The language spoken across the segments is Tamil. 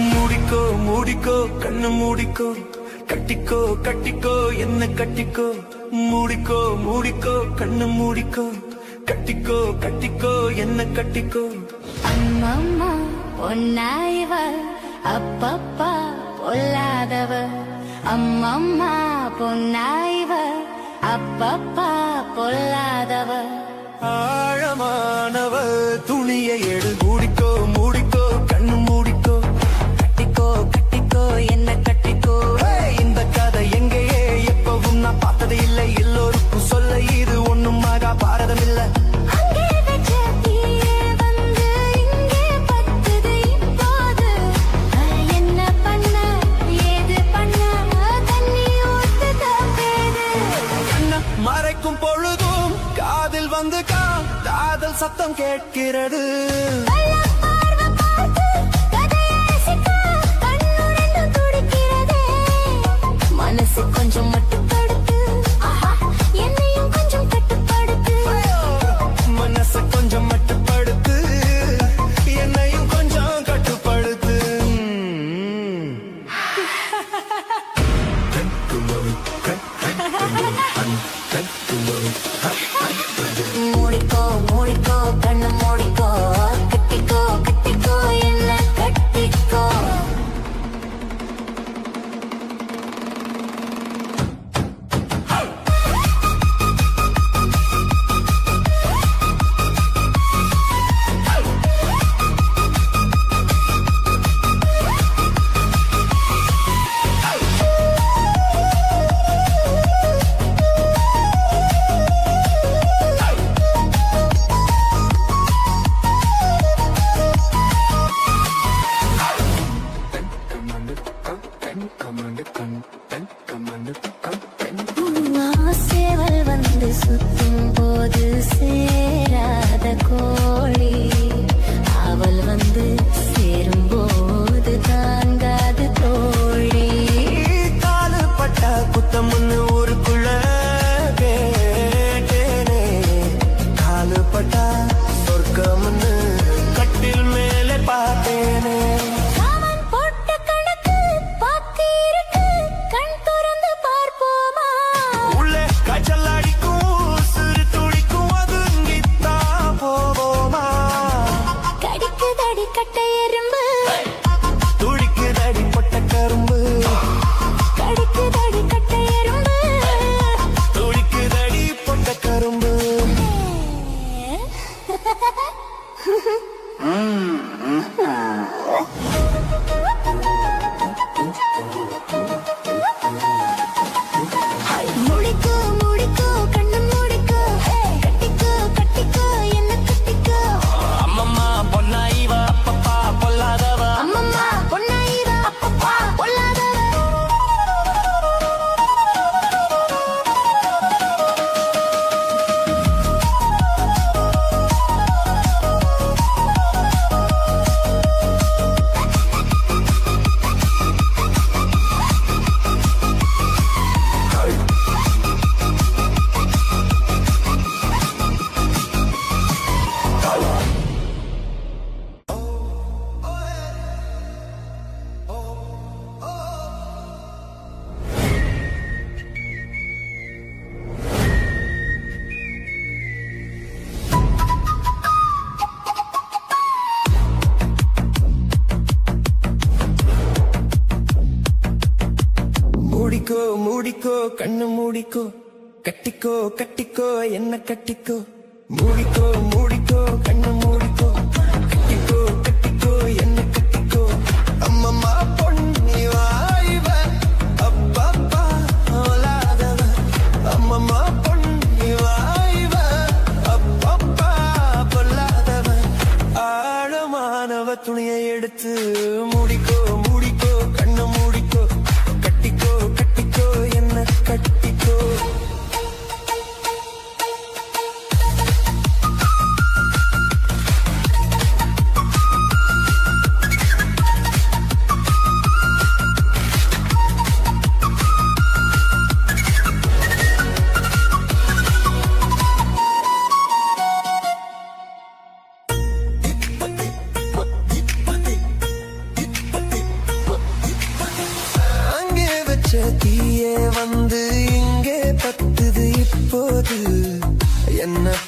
மூடிக்கோ மூடிக்கோ கண்ணு மூடிக்கோ கட்டிக்கோ கட்டிக்கோ என்ன கட்டிக்கோ மூடிக்கோ மூடிக்கோ கண்ணு மூடிக்கோ கட்டிக்கோ கட்டிக்கோ என்ன கட்டிக்கோ அம்மம்மா பொன்னாயவ அப்பப்பா பொல்லாதவ அம்மம்மா பொன்னாயவ அப்பப்பா பொல்லாதவ ஆழமானவ துணியை எடு மூடிக்கோ மூடிக்கோ கண்ணு மூடிக்கோ கட்டிக்கோ கட்டிக்கோ என்ன கட்டிக்கோ இந்த கதை எங்கேயே எப்பவும் நான் பார்த்தது இல்லை எல்லோருக்கும் சொல்ல இது ஒண்ணும் ஆகா பாரதம் இல்லை மறைக்கும் பொழுதும் காதில் வந்து காதல் சத்தம் கேட்கிறது மனசு கொஞ்சம் மட்டுப்படுத்து என்னையும் கொஞ்சம் கட்டுப்படுத்து மனசு கொஞ்சம் மட்டுப்படுத்து என்னையும் கொஞ்சம் கட்டுப்படுத்து மூடிக்கோ மூடிக்கோ கண்ணு மூடிக்கோ கட்டிக்கோ கட்டிக்கோ என்ன கட்டிக்கோ சேவல் வந்து சுத்தும் போது சேராத கோழி அவள் வந்து சேரும் போது தாங்காது தோழி காலு பட்டா குத்தம்னு ஊருக்குள்ள கேட்டேனே காலு பட்டா சொர்க்கம்னு கட்டில் மேலே பார்த்தேனே கட்டை எறும்பு துடிக்குதடி பொட்ட கரும்பு கடிக்குதடி கட்டை எறும்பு துடிக்குதடி பொட்ட கரும்பு மூடிக்கோ மூடிக்கோ கண்ணு மூடிக்கோ கட்டிக்கோ கட்டிக்கோ என்ன கட்டிக்கோ அம்மம்மா பொன்னாயிவ அப்பப்பா பொல்லாதவ அம்மம்மா பொன்னாயிவ அப்பப்பா பொல்லாதவ மூடிக்கோ மூடிக்கோ கண்ணு மூடிக்கோ கட்டிக்கோ கட்டிக்கோ என்ன கட்டிக்கோ மூடிக்கோ மூடிக்கோ கண்ணு மூடிக்கோ கட்டிக்கோ கட்டிக்கோ என்ன கட்டிக்கோ அம்மம்மா பொன்னி வாய்வ அப்பப்பா ஓலாதவ அம்மம்மா பொன்னி வாய்வ அப்பப்பா பொல்லாதவ ஆழமானவ துணியை எடுத்து மூடிக்கோ மூடிக்கோ கண்ணு மூடிக்கோ கட்டிக்கோ கட்டிக்கோ என்ன கட்டிக்கோ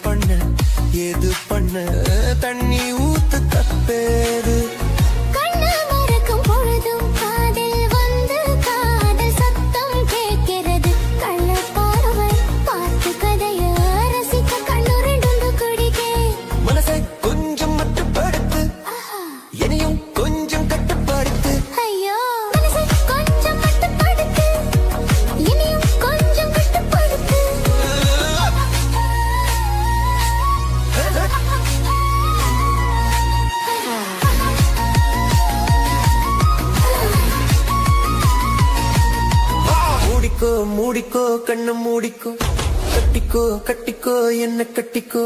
பண்ணு ஏது பண்ணு தண்ணி ஊத்து தப்பேது கண்ணு மறக்கும் பொழுதும் காதில் வந்து காதல் சத்தம் கேட்கிறது கள்ள பார்வை பார்த்து கதைய ரசிக்க கண்ணு ரெண்டு குடிக்கே மனசை கொஞ்சம் மட்டுப்படுத்து என்னையும் கொஞ்சம் கட்டுப்படுத்து ஐயோ மனசை கொஞ்சம் கட்டுப்படுத்து என்னையும் கொஞ்சம் கட்டுப்படுத்து மூடிக்கோ மூடிக்கோ கண்ணு மூடிக்கோ கட்டிக்கோ கட்டிக்கோ என்ன கட்டிக்கோ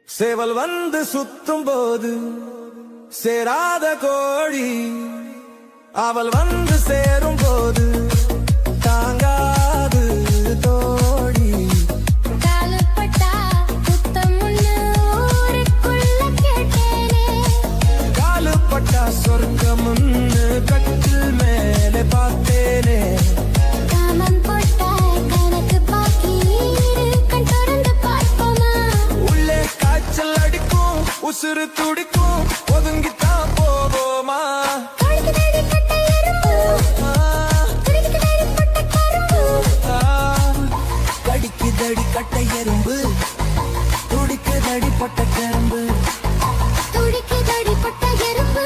சேவல் வந்து சுத்தும் போது சேராத கோழி அவள் வந்து சேரும் போது தாங்காது தோழி காலப்பட்டா புத்தம் ஒண்ணு ஊருக்குள்ள கேட்டேனே காலுப்பட்டா சொர்க்கமுன்னு கட்டில் மேலே பார்த்தேனே காமம் போட்டா கணக்கு பாக்கி கண் திறந்து பார்ப்போமா உள்ளே காய்ச்சல் அடிக்கும் உசுறு துடிக்கும் ஒதுங்கித்தான் போவோமா கடிக்குதடி பட்ட எறும்பு கடிக்குதடி பட்ட கரும்பு கடிக்குதடி கட்டை எறும்பு துடிக்குதடி பட்ட கரும்பு துடிக்குதடி பட்ட எறும்பு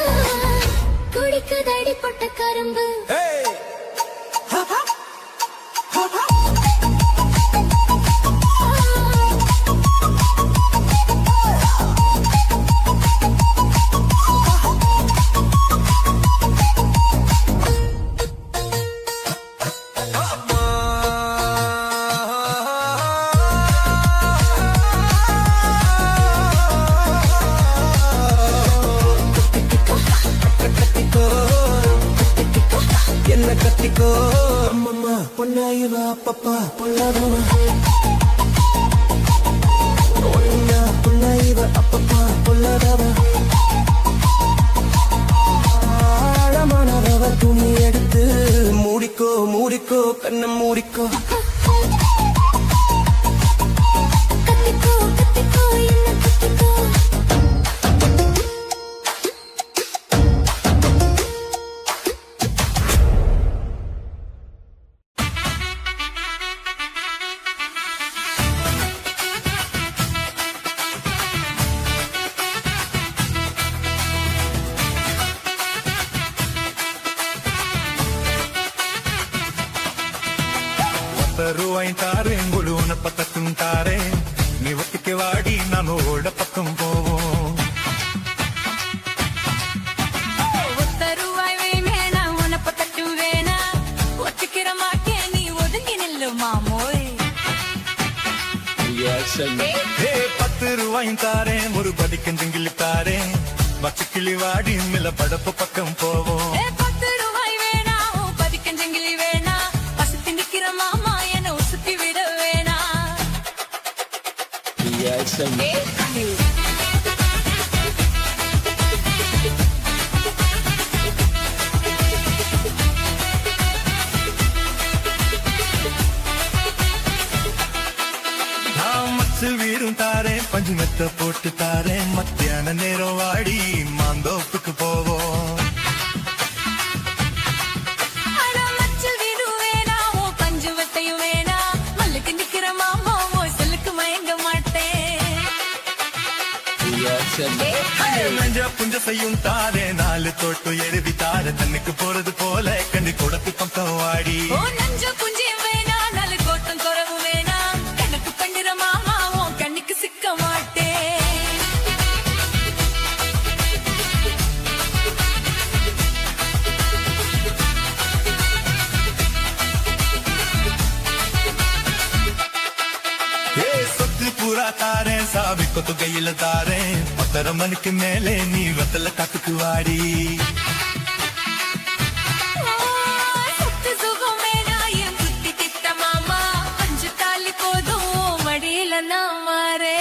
குடிக்குதடி பட்ட கரும்பு Hey! Ha ha! Ha ha! என்ன கத்திக்கோ அம்மம்மா பொன்னாயிவா அப்பப்பா பொல்லாதவா ஒன்னா பொன்னாயிவா அப்பப்பா பொல்லாதவா ஆழமானவ துணி எடுத்து மூடிக்கோ மூடிக்கோ கண்ணை மூடிக்கோ கத்திக்கோ கத்திக்கோ என்ன கத்திக்கோ రూపాయి తారే గుడున పక్కకుంటారే నీ ఒట్టికి వాడి నన్ను ఓడ పక్కం పోవో ஒத்தருவாய் வேணா உனப்பத்தட்டு வேணா ஒத்திக்கிற மாட்டே நீ ஒதுங்கி நில்லு மாமோய் ஏ 10 ரூபாயும் தாரே ஒரு பதிக்கஞ்சிங்கிலி தாரே வச்சுக்கிளி வாடி மில படப்பு பக்கம் போவோம் 10 ரூபாய் வேணா பதிக்கஞ்சங்கிலி வேணா பசுத்தி நிக்கிற மாமா என்ன உசுத்தி விட வேணா நான் மச்சல் வீரும் தாரே பஞ்சு மெத்த போட்டு தாரே மத்தியான நேரம் வாடி மாந்தோப்புக்கு போவோம் ஆனா மச்சல் வீடு வேணா ஓ பஞ்சு வெத்தையும் வேணா மல்லுக்கு நிக்கிற மாமா ஓ சொல்லுக்கு மயங்க மாட்டேன் நெஞ்ச புஞ்ச செய்யும் தாரே 4 தோட்டு எழுதி தாரே தன்னுக்கு போறது போல கண்டி கொடுத்து பக்கம் வாடி ஓ நஞ்ச புஞ்சியும் வேணா நாலு கோட்டம் குறவு வேணா கண்ணுக்கு பண்ணிற மாமா ஓ கண்ணுக்கு சிக்க மாட்டேன் பத்து பூரா தாரேன் சாவி கொத்து கையில தாரேன் 10:30 மணிக்கு மேலே நீ வெத்தல காத்துக்கு வாடி சொத்து சுகம் வேணா என் புத்தி திட்ட மாமா 5 தாலி போதும் மடியில நான் மாறே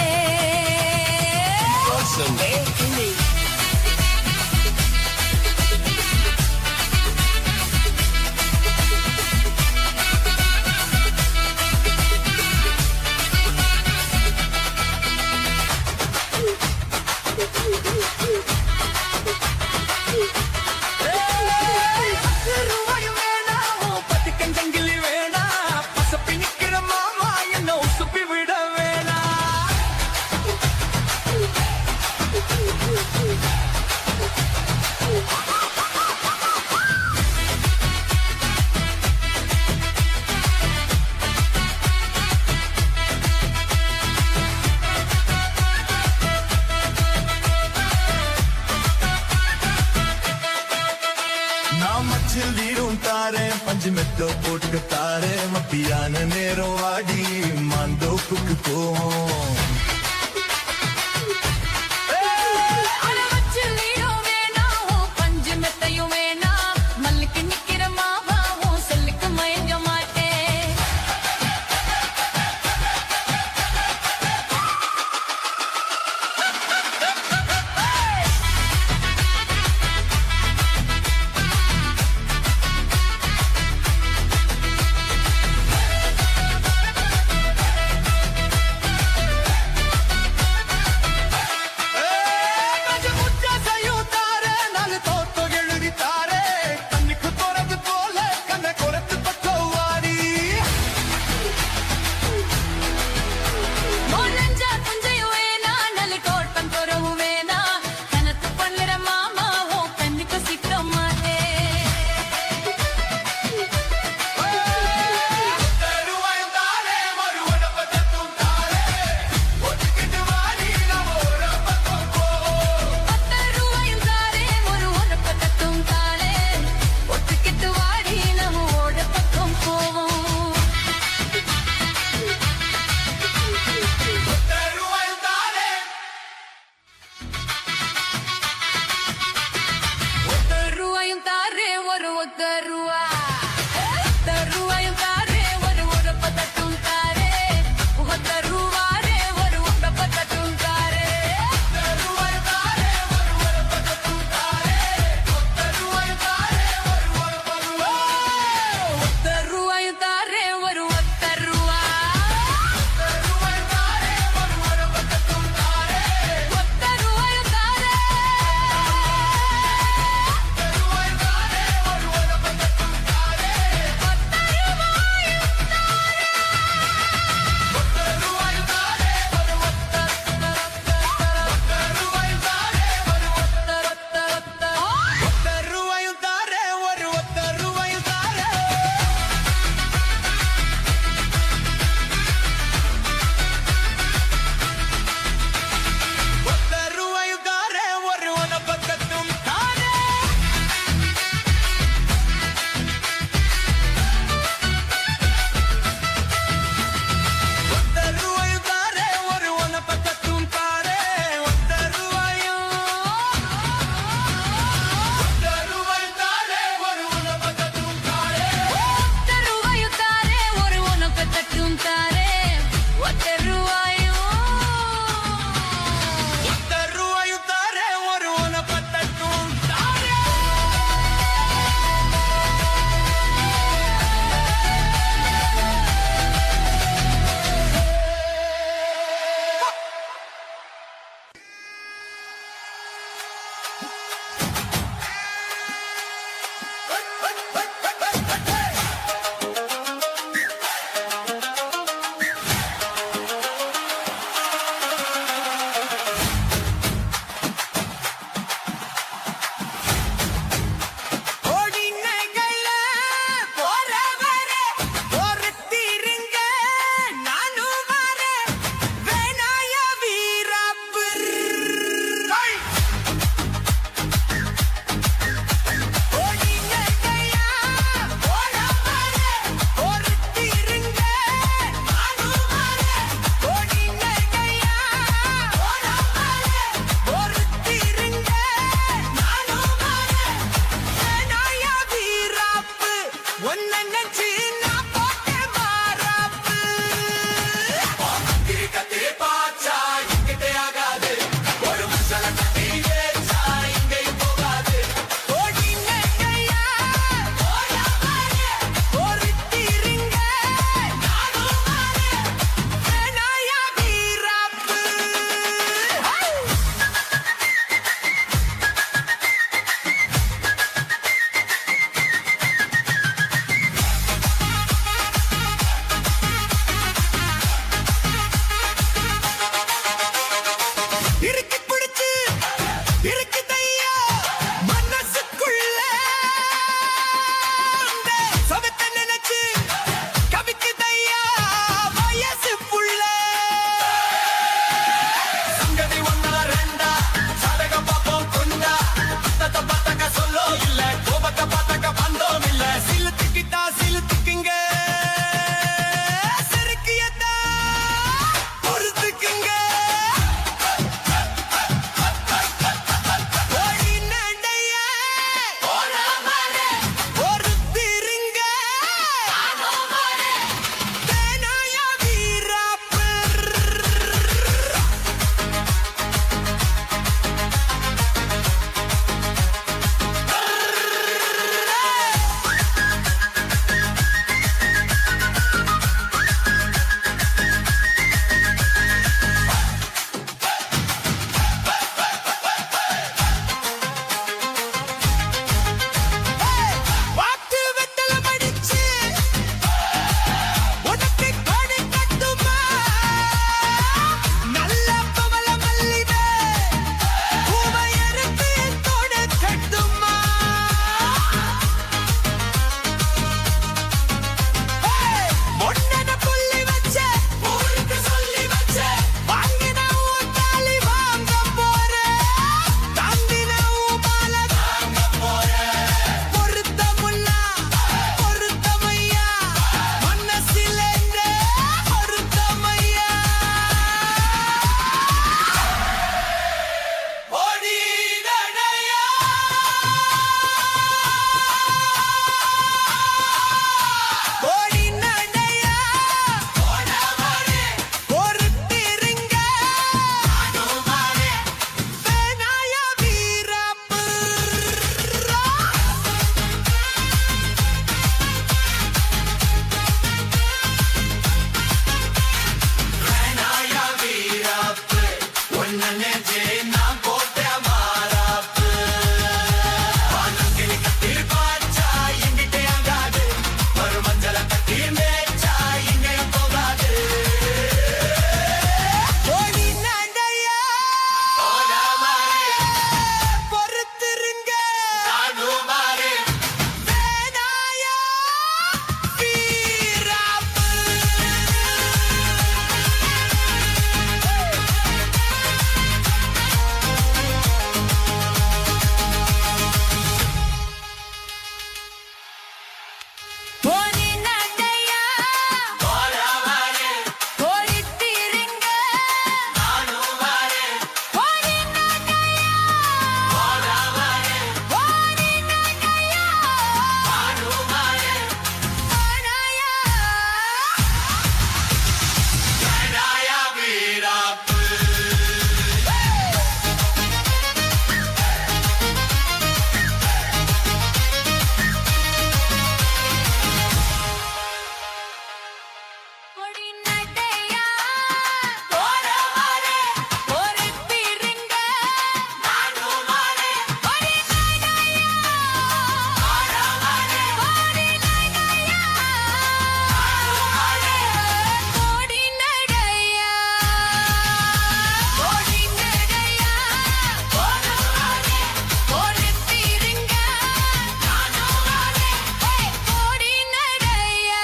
மச்சில் நீரும் தாரேன் பஞ்சு மெத்தோ போட்டு தாரேன் மத்தியான நேரம் வாடி மாந்தோப்புக்கு போவோம் நினைச்சே நான் போட்ட மாறாப்பு வானம் கிளி கட்டி பாச்சா எங்கிட்டே ஆகாது மறுமஞ்சள கட்டி மேய்ச்சா எங்கேயும் போகாது ஓடி நடையா போடாமலே பொறுத்திருங்க நானும் மாறே வேதாயா வீராப்பு போனி நடையா போடாமலே போரித்திருங்க நானும் மாறே போனி நடையா போடாமலே போனி நடையா நானும் மாறே போனாயா வேடாயா வீராப்பு போனி நடையா போடாமலே போரித்திருங்க நானும் மாறே போனி நடையா போடாமலே போனி நடையா போனி நடையா போனி நடையா போடாமலே போரித்திருங்க நானும் மாறே போனி நடையா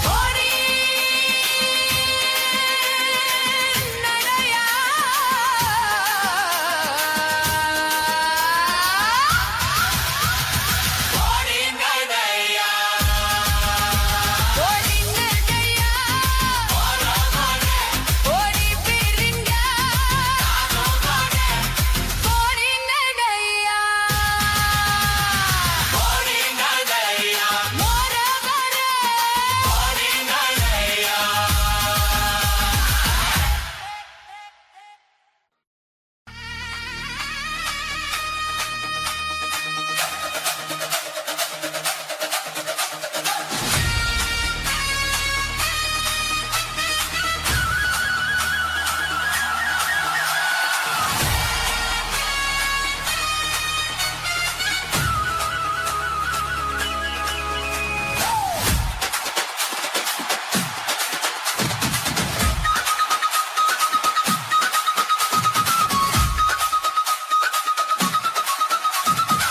போரி நடையா போடி நடையா போரி நடையா போடாமலே போரி பிரிங்க நானும் மாறே போரி நடையா போடி நடையா மோர வர போடி நடையா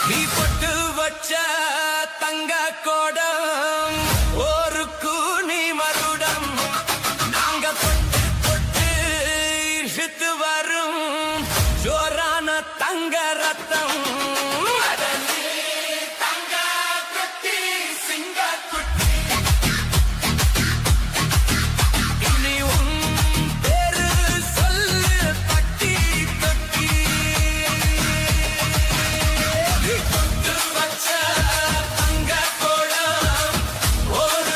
நீ பொட்டு வச்ச தங்க கோடம் ஒரு கூனி மருடம் நாங்க பொட்டு பொட்டு இழுத்து வரும் ஜோரான தங்க ரத்தம் தங்க குட்டி சிங்க குட்டி இனி உன் பேரு சொல்லு தட்டி தட்டி பொட்டு வச்ச தங்க கோடம் ஒரு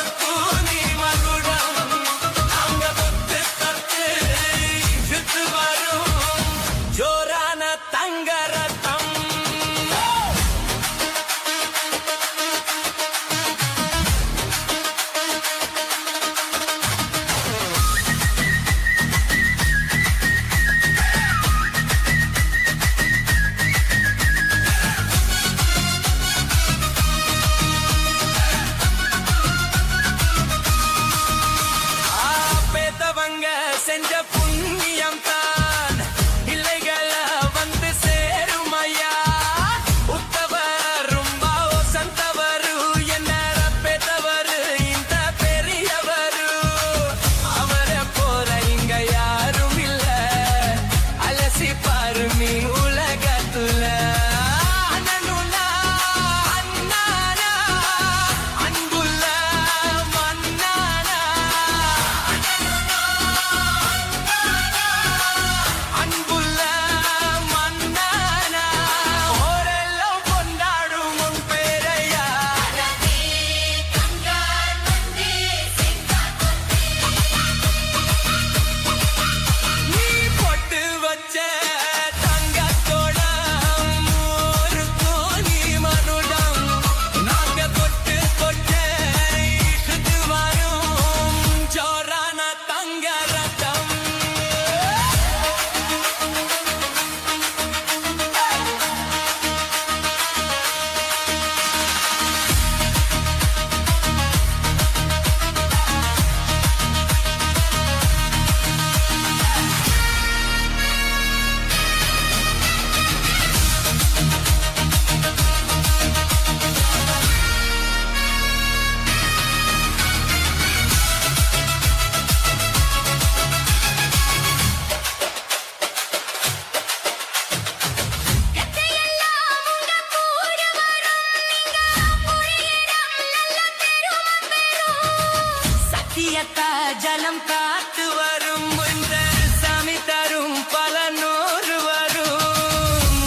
ஜலம் காத்து வரும் இந்த சாமி தரும் பல நூறு வரும்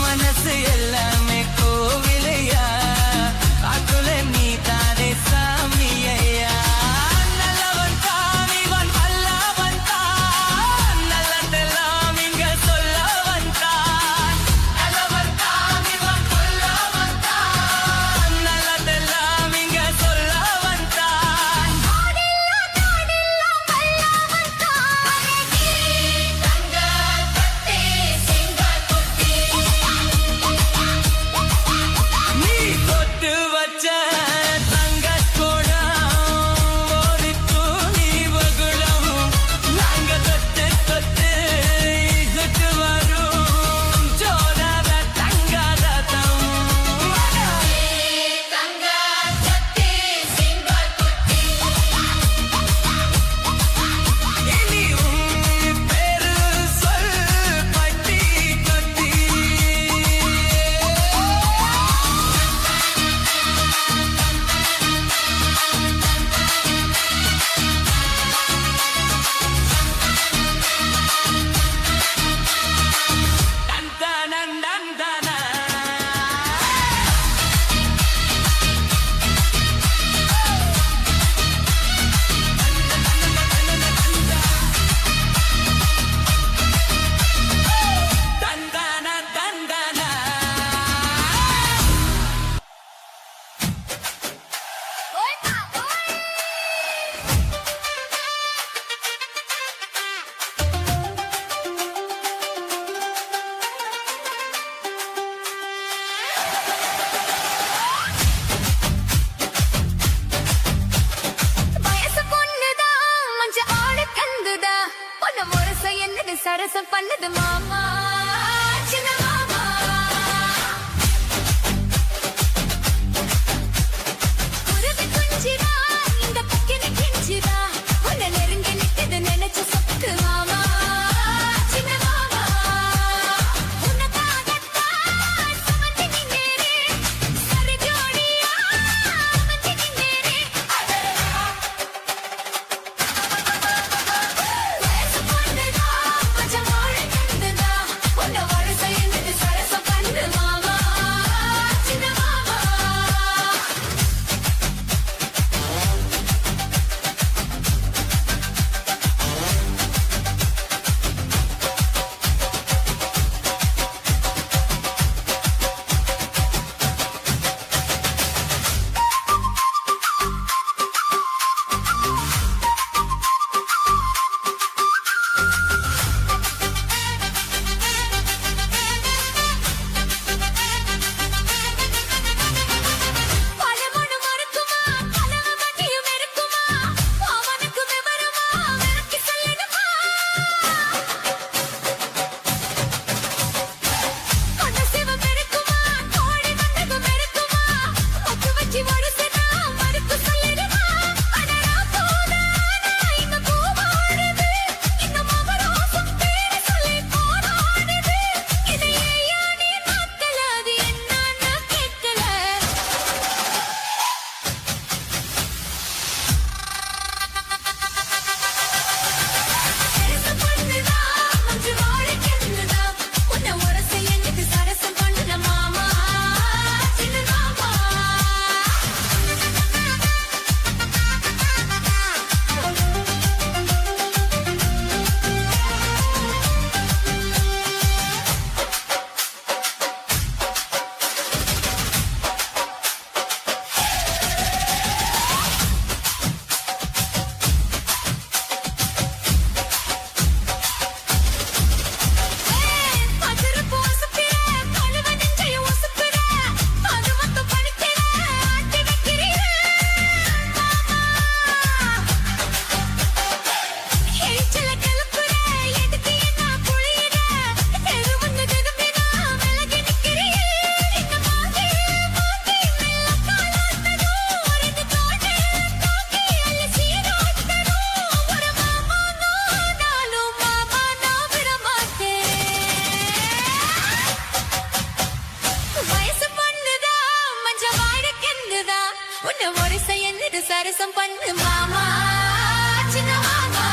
மனசு எல்லாமே கோவிலையா அதுல நீ தானே சாமி ஐயா நல்லவன் சாமிவன் வல்லவன் தான் நல்லதெல்லாம் இங்க சொல்ல வந்தான் நல்லவன் சாமிவன் வல்லவன் தான் நல்லதெல்லாம் இங்க சொல்ல வந்தான் நீ தொட்டு வச்ச தங்கக் குடம் ஒரு துணி வகுளம் நாங்க தொட்டு தொட்டு இழுத்து வரும் சோழர தங்கரதம் இனி உன் பேரு சொல் பட்டி தொட்டி தந்தனந்தன தந்தன தந்தன வயசு பொண்ணுதான் மஞ்ச ஆடு கந்துதா பொண்ணு முரச என்னது சரசம் பண்ணது மாமா சின்ன மாமா குருவி குஞ்சிதா இந்த பக்கின கிஞ்சிதா உன்னை நெருங்கி நிக்குது நினைச்ச சொத்து மாமா சின்ன மாமா உனக்காகத்தான் சுமந்து நின்னேனே சரி ஜோடியா அமைஞ்சு நின்னேனே வயசு பொண்ணுதா மஞ்ச ஆடு கந்துதா பொண்ணு முரச என்னது சரசம் பண்ணது மாமா சின்ன மாமா பலமொழி மறுக்குமா கலவ மதியும் இருக்குமா அவனுக்கு விவரமா விளக்கி சொல்லணுமா கொண்ட சிவம் இருக்குமா கோழி வந்தகம் இருக்குமா ஒத்து வச்சு ஒழுசுனா மறுக்கு சொல்லணுமா அடரா போதானா இங்க பூவாடுது இந்த மவரோசம் பேரு சொல்லி போராடுது இதை ஏயா நீ மாத்தல அது என்னன்னு கேட்கல சரசம் பண்ணுதா மஞ்சு வாழை கண்ணுதா உன்னை உரச என்னது சரசம் பண்ணுத மாமா சின்ன மாமா பதறப்பு ஒசுப்பிற கழுவ நெஞ்சைய ஒசுப்பிற அது மட்டும் படிக்கிற ஆட்டி வைக்கிறீர எரிச்சல கிளப்புற எதுக்கு என்ன புழியிற எது வந்து திரும்பினா விலகி நிக்கிறீ இந்த மாத்தி மாத்தி மெல்ல காலாட்டணும் ரெண்டு தோட்டை தூக்கி அள்ளி சீராட்டணும் ஒரு மாமா நானும் மாமா நான் விட மாட்டேன் வயசு பொண்ணுதா மஞ்ச வாழை கந்துதா உன்னை ஒரச என்னது சரசம் பண்ணு மாமா சின்ன மாமா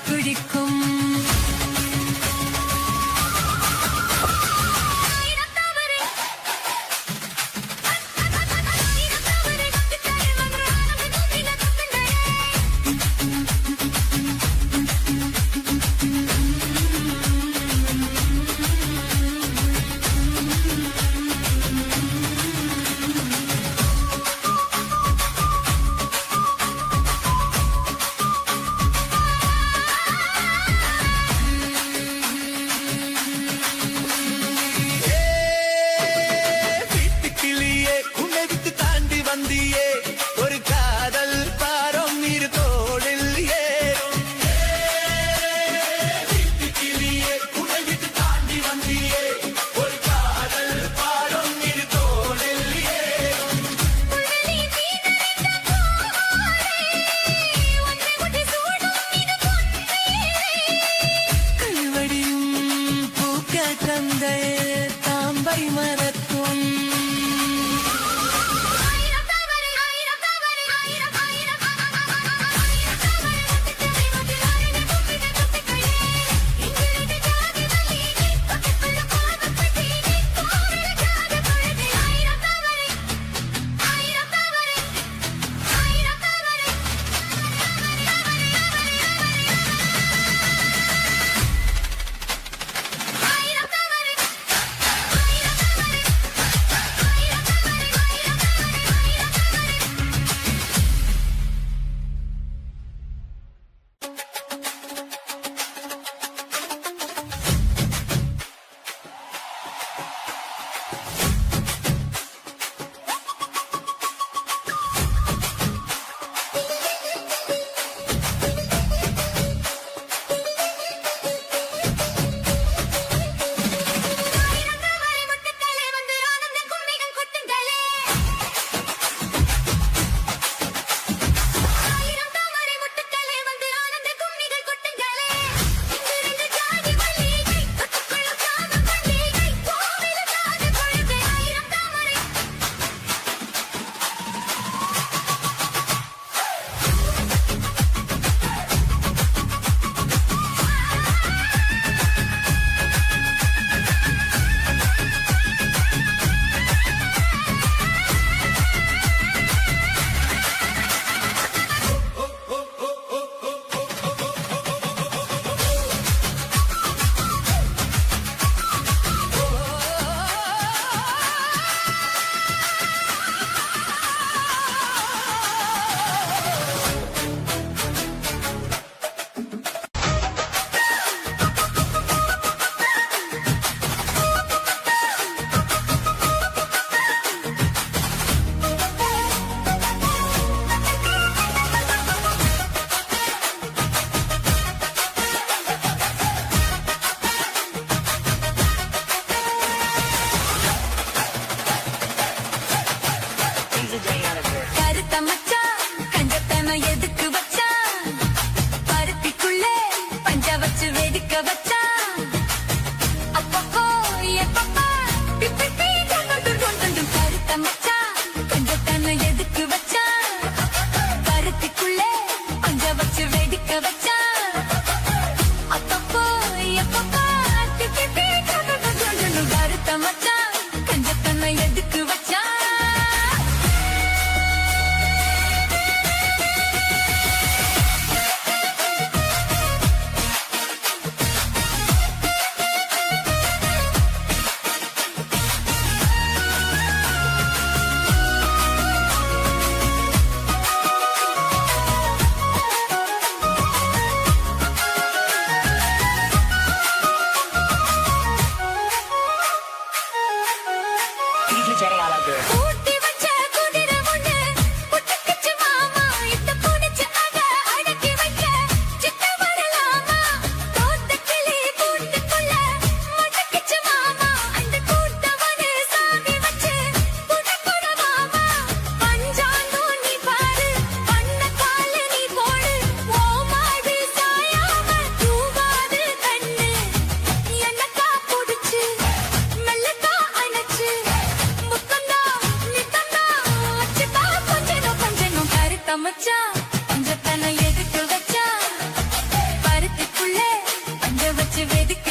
பிடிக்கும் வீட்டுக்கிளியே உன்னை விட்டு தாண்டி வந்தியே ஒரு காதல் பாரம் இரு தோளில் ஏறும் வீட்டுக்கிளியே உன்னை விட்டு தாண்டி வந்தியே ஒரு காதல் பாரம் இரு தோளில் ஏறும் கல்வடியும் பூக்க தந்த தாம்பை மரத்தும் கருத்த மச்சான் கஞ்சத்தன எதுக்கு வச்சான் பருத்திக்குள்ளே பஞ்ச வச்சு வெடிக்க வச்சான் அப்பப்போ எப்பப்பா பிப்பி கருத்த மச்சான் கஞ்சத்தன எதுக்கு வச்சான் பருத்திக்குள்ளே பஞ்ச வச்சு வெடிக்க வச்சான் அப்பப்போ எப்பப்பா பிப்பி கருத்த மச்சான் கஞ்சத்தன எதுக்கு வச்சான்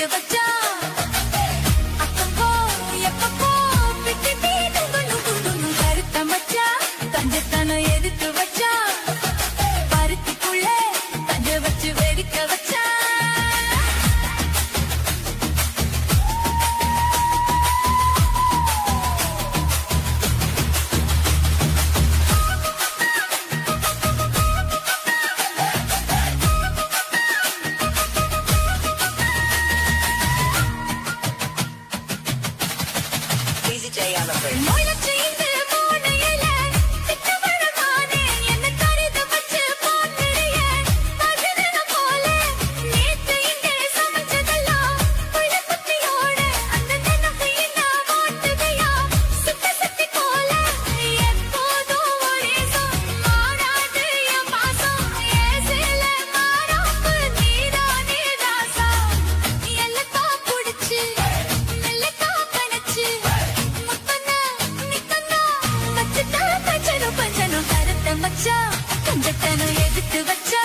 வெடிக்க வச்சா அப்பப்போ எப்பப்போ பிட்டி பீட்டு குண்டு கருத்த மச்சா கஞ்சத்தனம் எதுக்கு வச்சா பருத்திக்குள்ள கஞ்ச வச்சு வெடிக்க வச்சா கஞ்சத்தனம் எதுக்கு வச்சா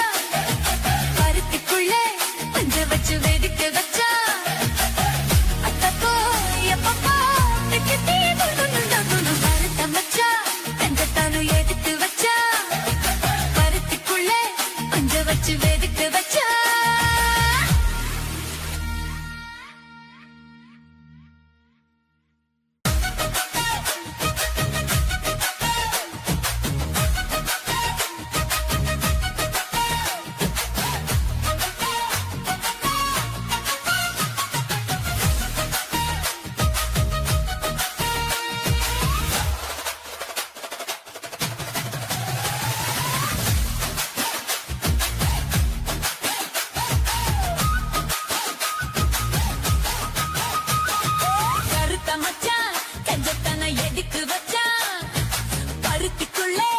பருத்திக்குள்ளே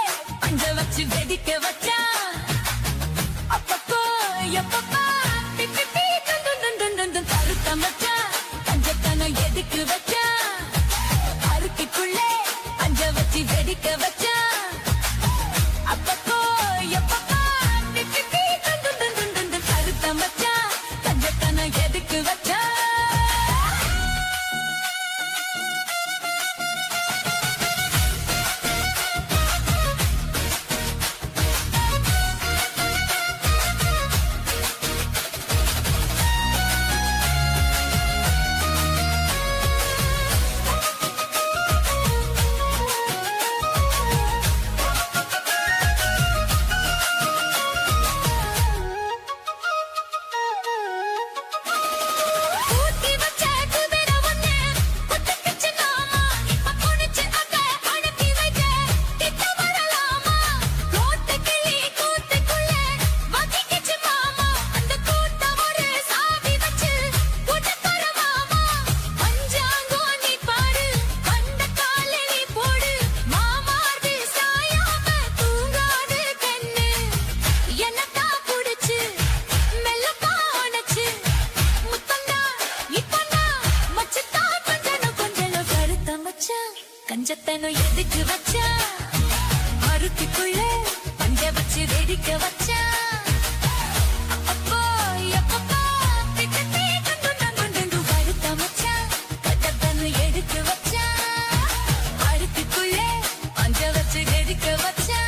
பஞ்ச வச்சு வெடிக்க வச்சா அப்பப்போ எப்பப்போ பிட்டி பீட்டு கருத்த மச்சா கஞ்சத்தனம் எதுக்கு வச்சா பருத்திக்குள்ளே பஞ்ச வச்சு வெடிக்க வச்சா கஞ்சத்தனம் எதுக்கு வச்சா பருத்திக்குள்ளே பஞ்ச வச்சு வெடிக்க வச்சா அப்பப்போ எப்பப்போ பிட்டி பீட்டு கருத்த மச்சா கஞ்சத்தனம் எதுக்கு வச்சா பருத்திக்குள்ளே பஞ்ச வச்சு வெடிக்க வச்சா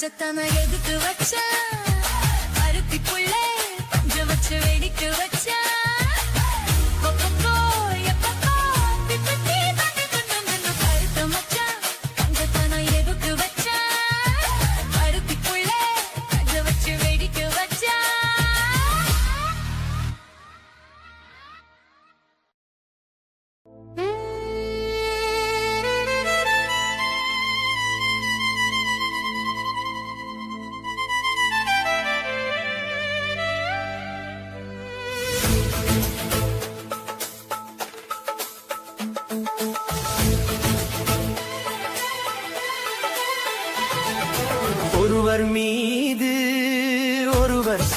கஞ்சத்தனம் எதுக்கு வச்சா பருத்திக்குள்ளே பஞ்ச வச்சு வெடிக்க வச்சா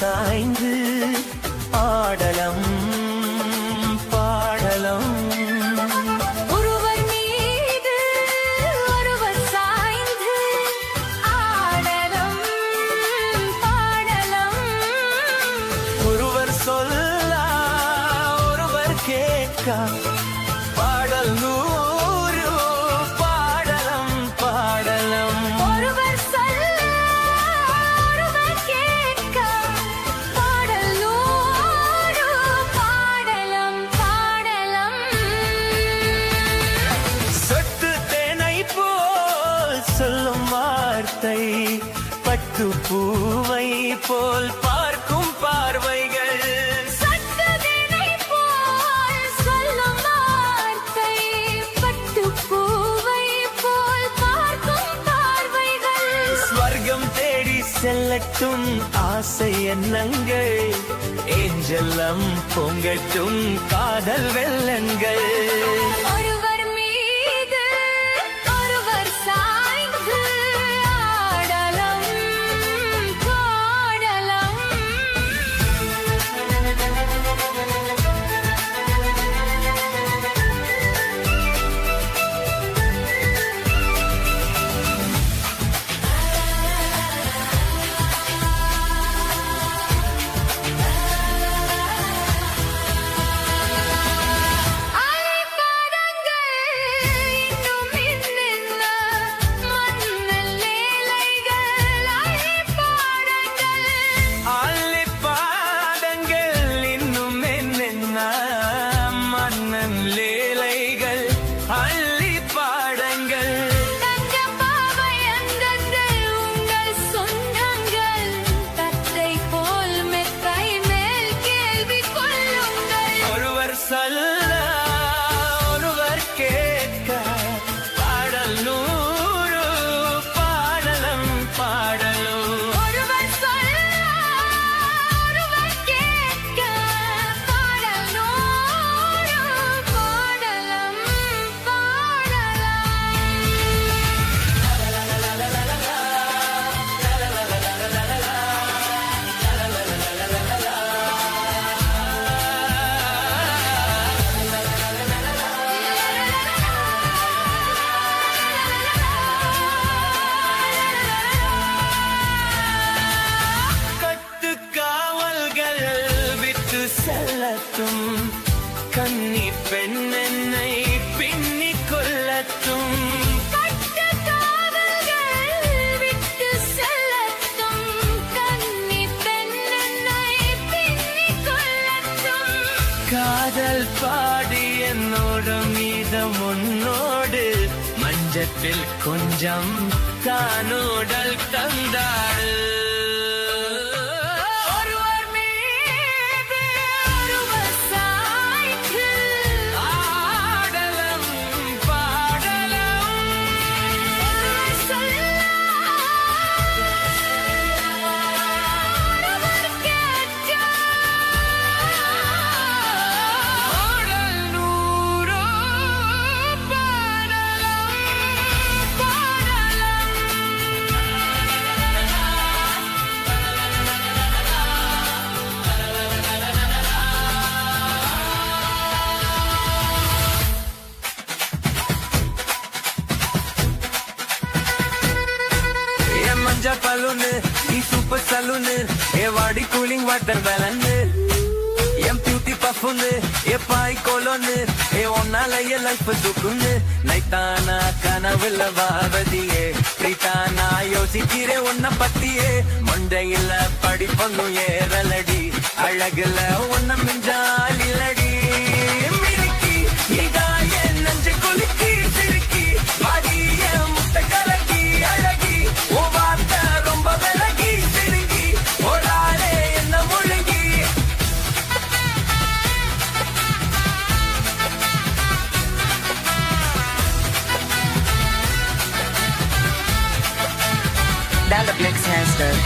சாய்ந்து ஆடலம் பாடலம் ஒருவர் மீது ஒருவர் சாய்ந்து ஆடலம் பாடலம் ஒருவர் சொல்ல ஒருவர் கேட்க பாடல் நூறு பாடலம் பாடலம் ஒருவர் சொல்ல ஒருவர் கேட்க பாடல் நூறு பாடலம் பாடலம் சொட்டு தேனை போல் சொல்லும் வார்த்தை பட்டு பூவை போல் பார்க்கும் பார்வைகள் சட்டதினை போல் சொல்லும் வார்த்தை பட்டு பூவை போல் பார்க்கும் பார்வைகள் ஸ்வர்க்கம் தேடி செல்லட்டும் ஆசை எண்ணங்கள் ஏஞ்சலம் பொங்கட்டும் காதல் வெள்ளங்கள் ஒருவர் மீது ஒருவர் சாய்ந்து ஆடலம் பாடலம் அலைபாதங்கள் இன்னும் இன்னென்ன மன்னல் லேலைகள் அலைபாதங்கள் ஆலை பாதங்கள் இன்னும் என்னென்ன மன்னன் லேலைகள் அள்ளி பாடங்கள் தங்க பாவை அந்தந்து உங்கள் சொந்தங்கள் தத்தை போல் மெத்தை மேல் கேள்வி கொள்ளுங்கள் ஒருவர் சொல்ல ஒருவர் கேட்க பாடல் நூறு பாடலம் பாடலும் ஒருவர் சொல்ல ஒருவர் கேட்க பாடல் நூறு பாடலம் பாடலம் கட்டு காவல்கள் விட்டு செல்லட்டும் கன்னி பெண் என்னை பின்னிக் கொள்ளட்டும் கட்டு காவல்கள் விட்டு செல்லட்டும் கன்னி பெண்ணை பின்னிக் கொள்ளட்டும் காதல் பாடி என்னோட மீதம் உன்னோடு மஞ்சத்தில் கொஞ்சம் காணோடல் தந்தாடு ஒருவர் மீது ஒருவர் சாய்ந்து ஆடலம் பாடலம் ஒருவர் சொல்ல ஒருவர் கேட்க பாடல் நூறு பாடலம் பாடலம் என் மஞ்ச பலூனு நீ சூப்பர் சலூனு ஏ வாடி கூலிங் வாட்டர் பேலன்னு என் பியூட்டி பஃபுன்னு ஏ பாய் கோலோன்னு ஏ ஒன்னால என் லைஃப் துக்குன்னு நைத்தானா கனவுல வாரதியே பிரித்தானா யோசிக்கிறே உன்ன பத்தியே மண்டையில படிப்பொன்னும் ஏறலடி அழகுல உன்ன மிஞ்சால் இல்லடி மினுக்கி இதா என் நெஞ்சு குலுக்கி சிரிக்கி வாடிய முட்டை கலக்கி அழகி ஓ வார்த்தை ரொம்ப விலகி சிறுங்கி ஓடாலே என்ன முழுங்கி Dalaplex Hairstyle.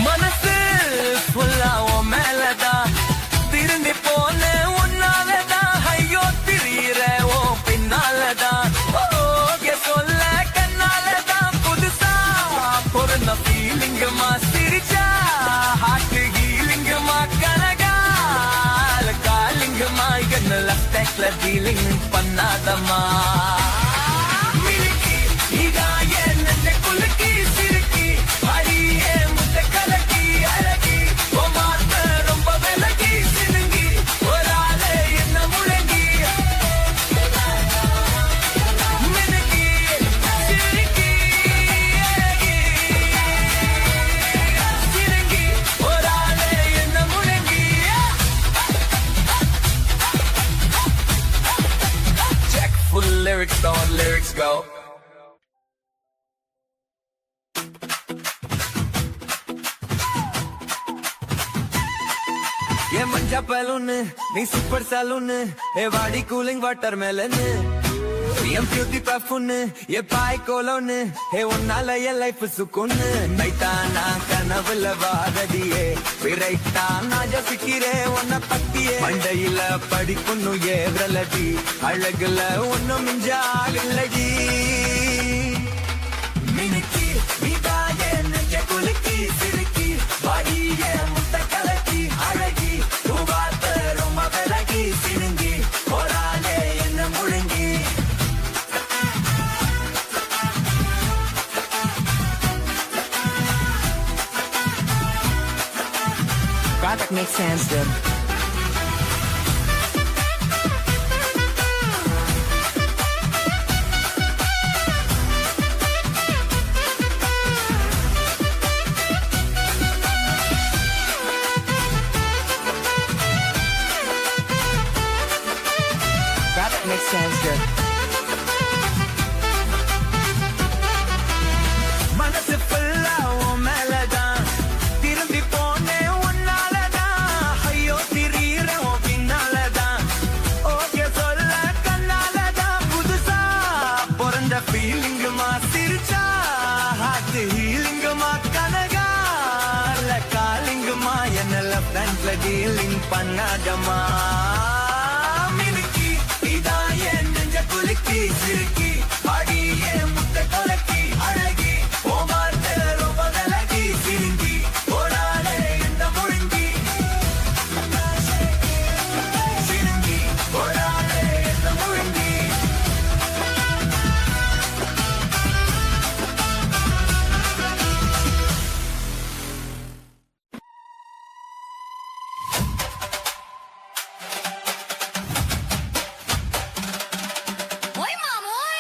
மனசு ஃபுல்லா உன் மேலதான் திரும்பி போன உன்னாலதான் பண்ணாதம்மா மினுக்கி நீதான் என் நெஞ்சை குலுக்கி சிறுக்கி அடியே முட்டை கலக்கி அழகி உன் வார்த்தை ரொம்ப விலகி சினுங்கி ஒரு ஆளு என்ன முழங்கி மினுக்கி சிறுக்கி அழகி சினுங்கி ஒரு ஆளு என்ன முழங்கி Check full lyrics on lyrics go ये मंजा बैलून नी सुपर सैलून ए वाडी कूलिंग वाटरमेलन एम ब्यूटी परफ्यूम ये पाई कोलोन हे उन्नाல என் லைஃப் சுக்குன் நைட்டானா கனவுல வாரடியே விரைட்டா நான் ஜபிக்கிறே உன்னை பத்தியே மண்டையில படிப்புன்னு ஏவரலடி அழகுல ஒன்னும் மிஞ்சாலில்லடி மினுக்கி நீதாயே நெஞ்சை குலுக்கி சிறுக்கி வாடியே முட்டை கலக்கி அழகி உவாத்த ரொம்ப விலகி சினுங்கி போராளே என்ன முழுங்கி That makes sense, dude. That makes sense, dude. மனசு ஃபுல்லா உன் மேலதான் திரும்பி போனேன் உன்னாலதான் ஐயோ திரீர உன் பின்னாலதான் ஓகே சொல்ல கண்ணாலதான் புதுசா பிறந்த ஃபீலிங்குமா சிரிச்சா ஹார்ட் ஹீலிங்குமா கனகால காலிங்குமா என்ன லெஃப்ட் ஹேண்ட்ல டீலிங் பண்ணாதமா மினுக்கி இதான் என் நெஞ்ச குலுக்கி சிறுக்கி அடியே முட்டை கொலக்கி அழகி ஓமார்த்த ரொம்ப விலகி சிறுங்கி போராளே என்ன முழுங்கி சிறுங்கி போராளே என்ன முழுங்கி Oi, mamãe!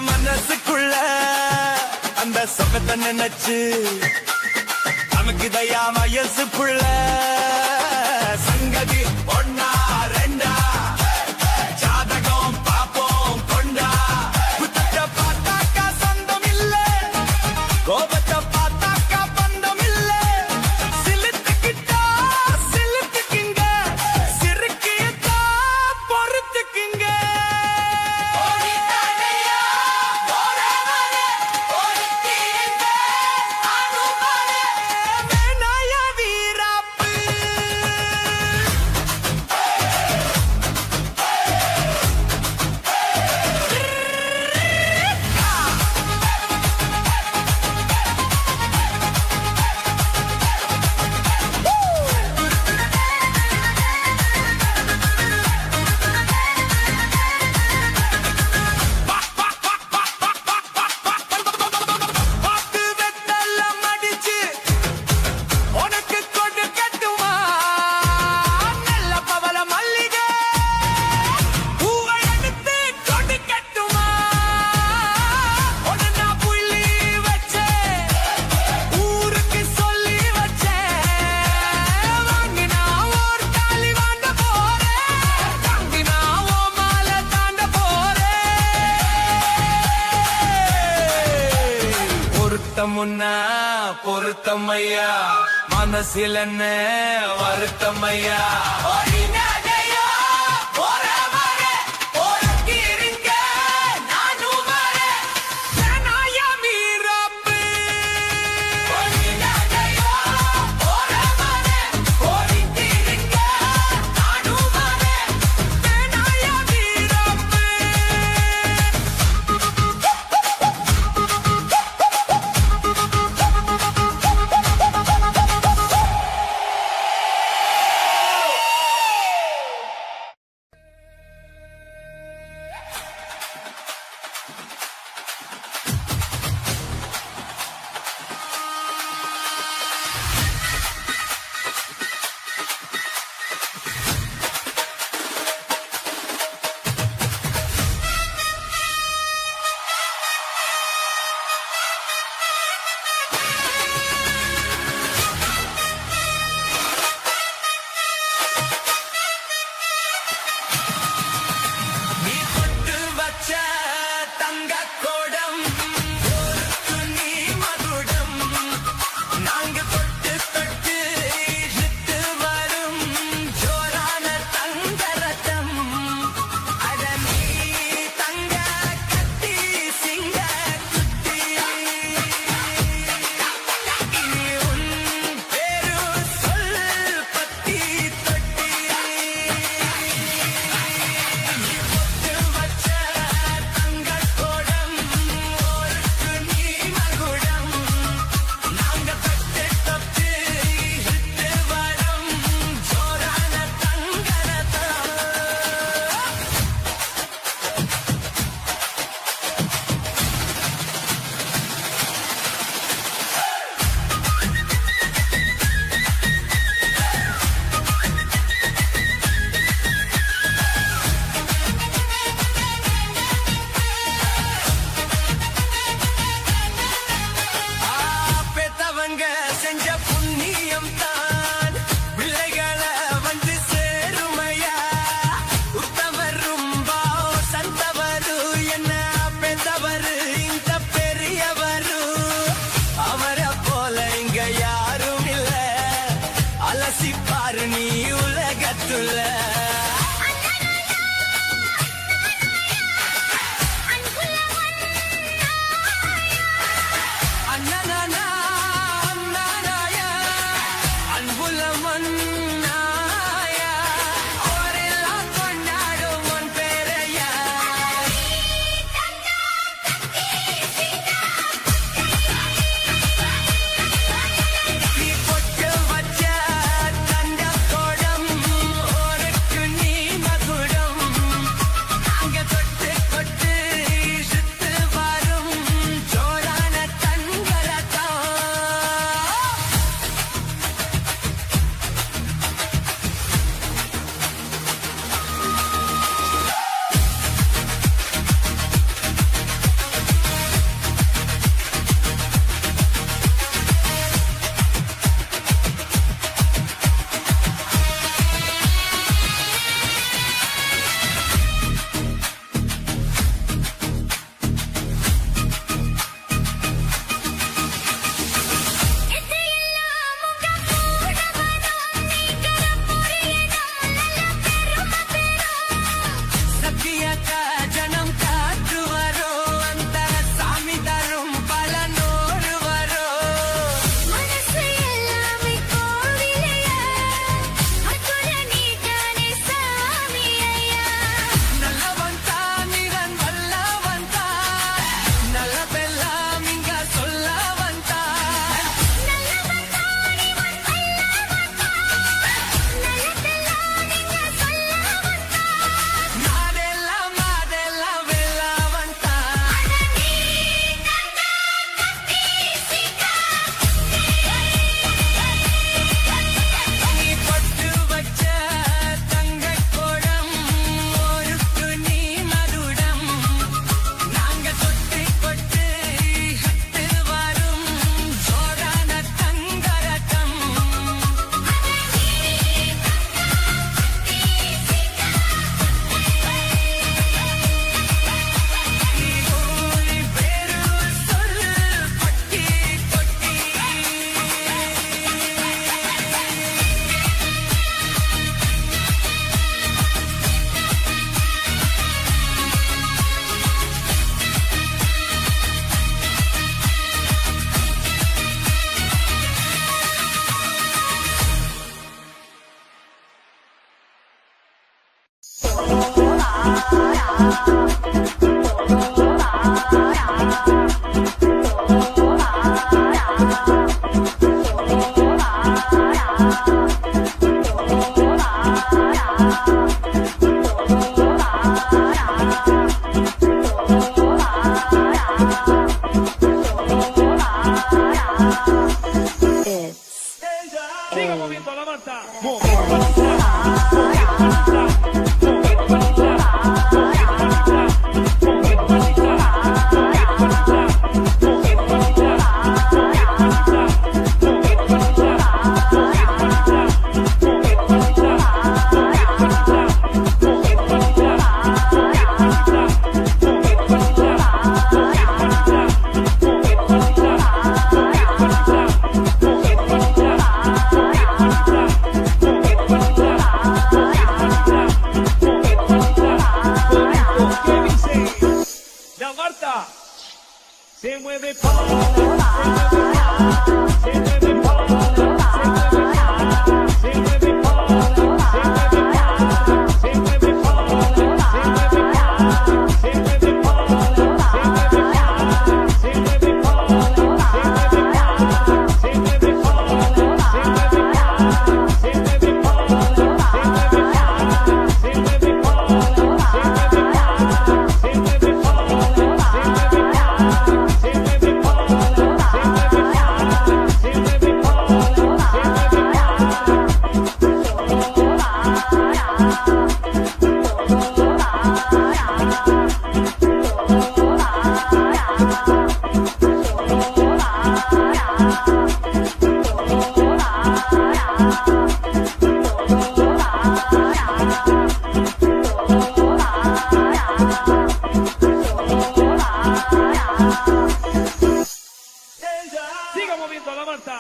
மனசுக்குள்ள அந்த சொகத்தை நினைச்சு நமக்கு தயா வயசுக்குள்ள சங்கதி ஒன்னா ரெண்டா ஜாதகம் பாப்போம் கொண்டா புத்தத்தை பார்த்தாக்கா சொந்தம் இல்ல கோபத்தை பார்த்தாக்கா பந்தம் இல்ல சிலுத்துக்கிட்டா சிலுத்துக்குங்க சிறுக்கியத்தா பொறுத்துக்குங்க பொருத்தமுன்னா பொருத்தமையா மனசில் என்ன வருத்தமையா Siga moviendo la manta. La Marta se mueve Siga moviendo la manta.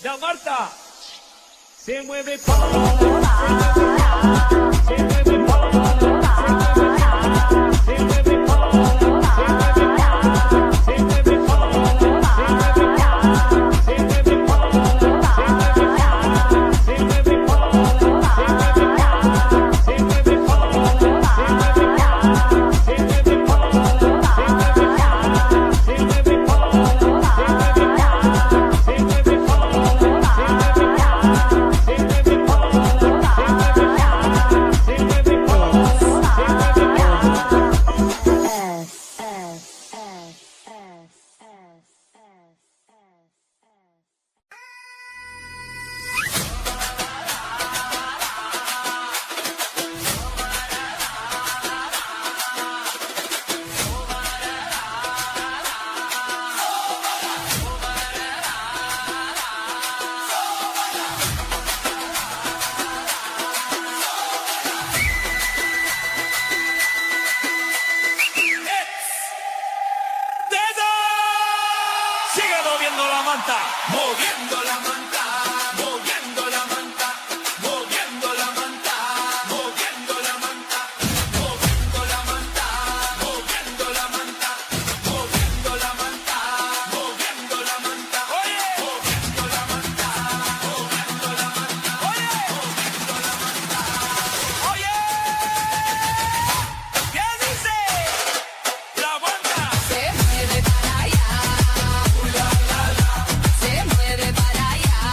La Marta se mueve moviendo la manta, moviendo la manta, moviendo la manta, moviendo la manta, moviendo la manta, moviendo la manta, moviendo la manta, moviendo la manta, moviendo la manta, oye, moviendo la manta, moviendo la manta, oye, moviendo la manta, oye, ¿qué dice? La manta se mueve para allá. Se mueve para allá.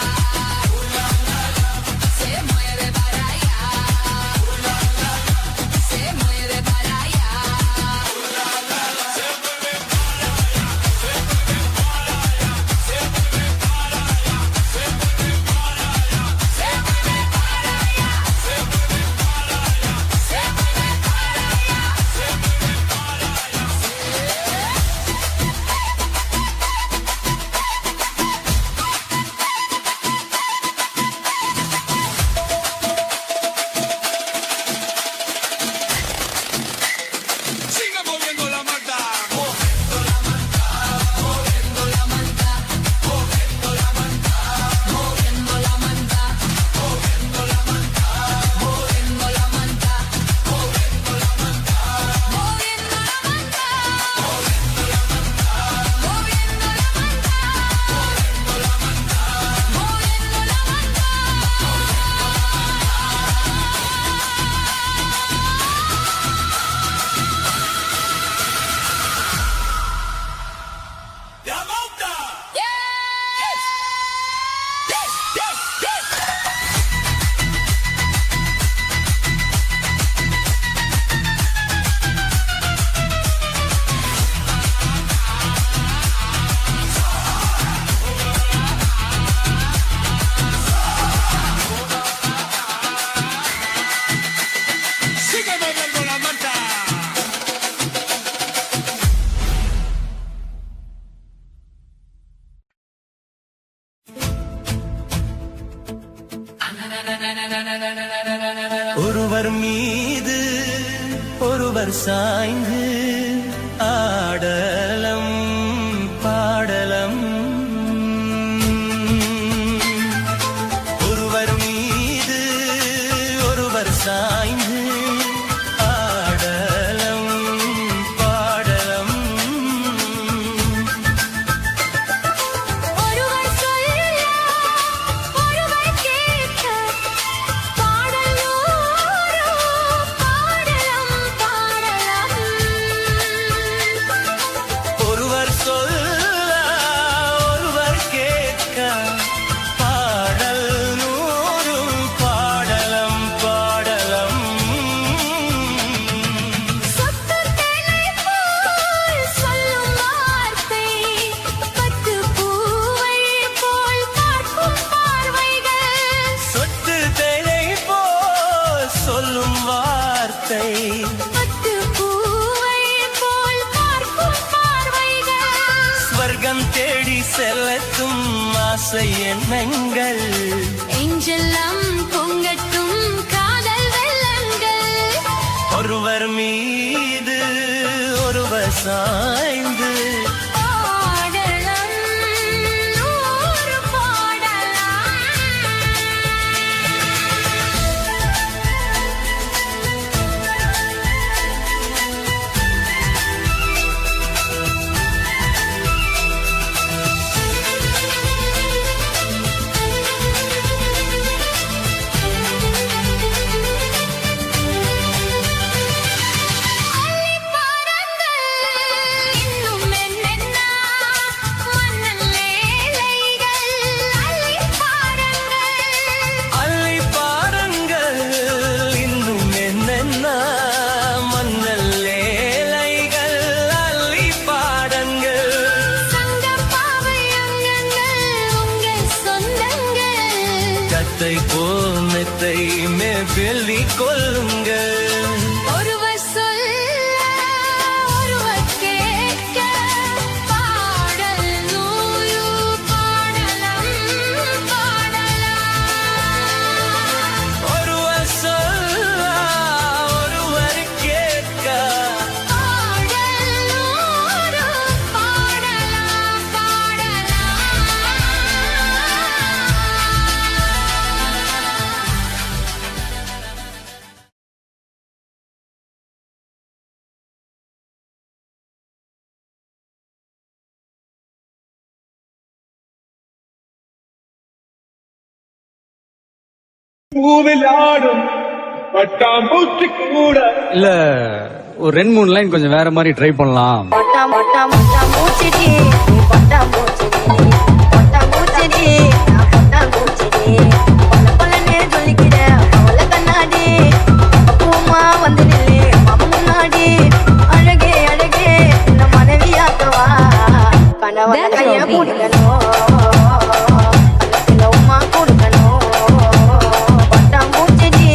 ஒருவர் மீது ஒருவர் சாய்ந்து ஆடலம் பாடலம் ஒருவர் மீது ஒருவர் சாய்ந்து ஆடலம் பாடலம் ஒருவர் சொல்ல ஒருவர் கேட்க பாடலோரோ பாடலம் பாடலம் ஒருவர் சொல்ல ஒருவர் கேட்க பாடல் நூறும் பாடலம் பாடலம் சொத்து தேனை போல் சொல்லும் வார்த்தை பத்து பூவை போல் பார்க்கும் பார்வைகள் சொட்டு தேனை போல் சொல்லும் வார்த்தை பத்து பூவை போல் பார்க்கும் பார்வைகள் ஸ்வர்க்கம் தேடி செல்லத்தும் ஆசை எண்ணங்கள் நெஞ்செல்லாம் பொங்கட்டும் காதல் வெள்ளங்கள் ஒருவர் மீது ஒருவர் சாய்ந்து பாடலம் நூறு பாடலாம் அள்ளி பாருங்கள் இன்னும் என்னென்ன மன்னன் வேலைகள் அள்ளி பாருங்கள் அள்ளி பாருங்கள் இன்னும் என்னென்ன மன்னல் லேலைகள் அள்ளி பாடங்கள் சங்கப்பாவை அங்கங்கள் உங்கள் சொந்தங்கள் கத்தை போல் மெத்தை மேவெள்ளி கொள்ளுங்கள் ஒருவர் சொல்ல ஒருவர் கேட்க பாடல் நூறு பாடலம் பாடலாம் ஒருவர் சொல்ல ஒருவர் கேட்க பாடல் நூறு பாடலாம் பாடலாம் பூவில் ஆடும் பட்டாம்பூச்சி கூட இல்ல ஒரு 2-3 லைன் கொஞ்சம் வேற மாதிரி ட்ரை பண்ணலாம். மொட்டா மொட்டா மொட்டா மூச்சிடி நீ பட்டா மூச்சிடி மொட்டா மூச்சிடி நான் பட்டா மூச்சிடி பல பலனே சொல்லிக்கிற அவள கண்ணாடி பூமா வந்து நில்லு மாமா முன்னாடி அழகே அழகே இந்த மனைவியாக்கவா கணவன கைய கூடிக்கணும் கண்ணத்துல உமா கொடுக்கணும் பட்டா மூச்சிடி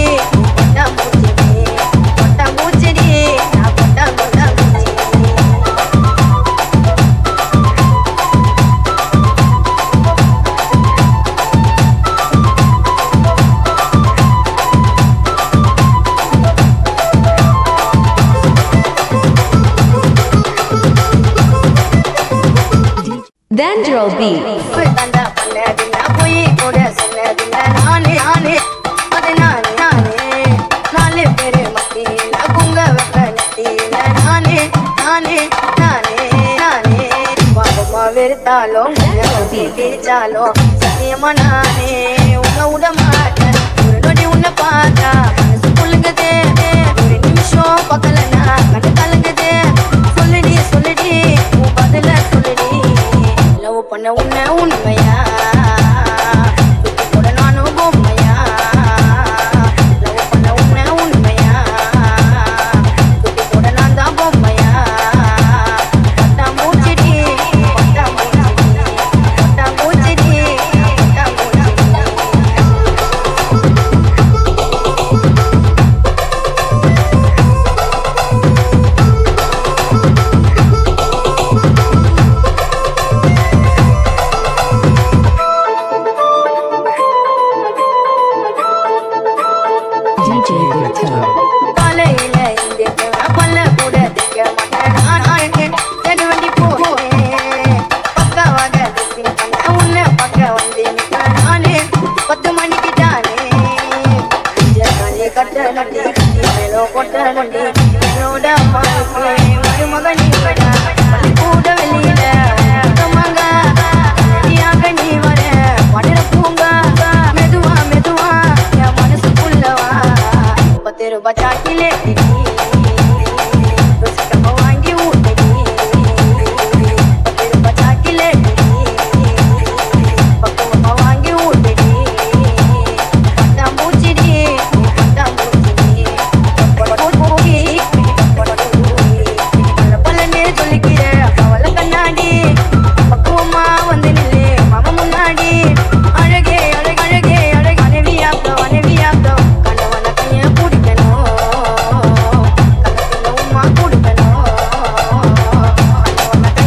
பட்டா மூச்சிடி பட்டா மூச்சிடி நான் பட்டா பட்டா மூச்சிடி Dandrel Beat. தண்டா பண்ணதில்ல போய் கூட சொன்னதில்ல நானே நானே அது நானே நானே 4 பேரு மத்தியில பொங்க வைக்க நெத்தியில நானே நானே நானே நானே பாவமா வெறுத்தாலும் பிரிச்சாலும் சத்தியமா நானே உன்னை விட மாட்டேன் ஒரு நொடி உன்னை பார்த்தா மனசு புழுங்குதே ஒரு நிமிஷம் பக்கலனா கண்ணு கலங்குதே சொல்லுடி சொல்லுடி உன் பதில சொல்லுடி லவ் பண்ண உன்னை உண்மையா